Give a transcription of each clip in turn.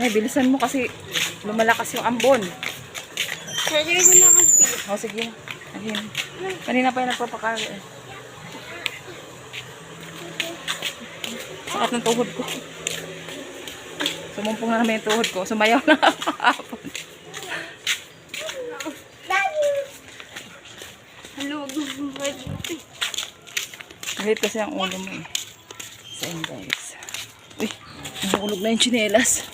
Ay, bilisan mo kasi lumalakas yung ambon. Pwede ko na kasi. O, sige. Ayun. Kanina pa yung nagpapakari eh. Sakat ng tuhod ko. Sumumpong na naman yung tuhod ko. Sumayaw na ako kahapon. Halog. Galit kasi ang ulo mo eh. So, yun guys. Uy, nahulog na yung tsinelas.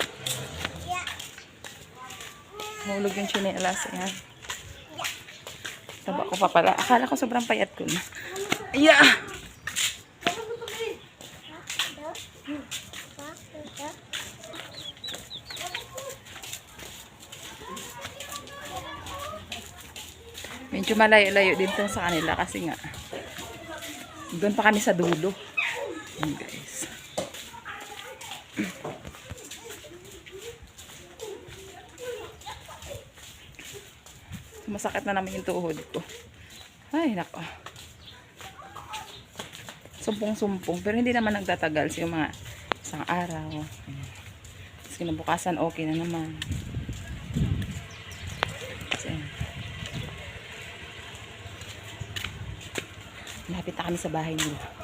Nahulog yung tsinelas. Ayan. Taba ko pa pala. Akala ko sobrang payat ko na. Ayan! Medyo malayo-layo din to sa kanila kasi nga doon pa kami sa dulo. Ayan guys. Masakit na naman yung tuhod ko. Ay, nako. Sumpong-sumpong. Pero hindi naman nagtatagal. So, yung mga isang araw. Ayan. Tapos kinabukasan, okay na naman. So, lapit na kami sa bahay nila.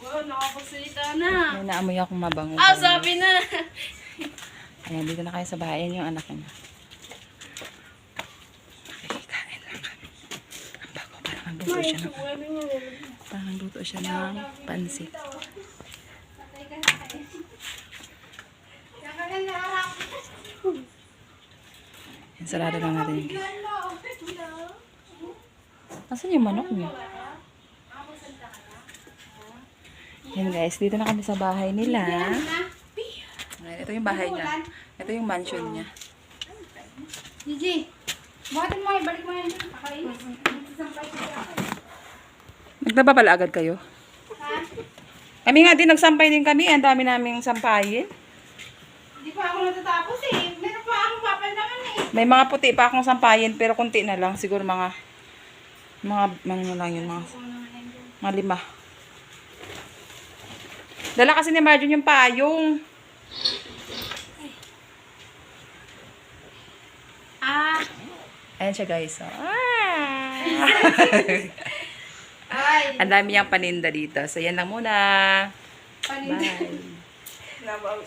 Oh, nakapagsalita na. May naamoy akong mabango. Ah, sabi na. Ayan, dito na kayo sa bahay. Ayan yung anak niya. Okay, kain lang kami. Ang bago, parang nagluto siya ng pansit. Yan, sarado lang natin yung gate. Asan yung manok niya? Yan guys, dito na kami sa bahay nila. Ayan, ito yung bahay niya. Ito yung mansion niya. Gigi, buhatin mo, ibalik mo yan. Pakain. Nagtaba pala agad kayo? Kami nga din, nagsampay din kami. Ang dami naming sampayin. Hindi pa ako natatapos eh. Meron pa akong papal naman eh. May mga puti pa akong sampayin, pero konti na lang. Siguro mga lang yun, mga 5. Dala kasi ni Marjun yung payong. Ah. Ayan siya guys. Oh. Ay. Ang dami niyang paninda dito. So yan lang muna. Paninda. Bye.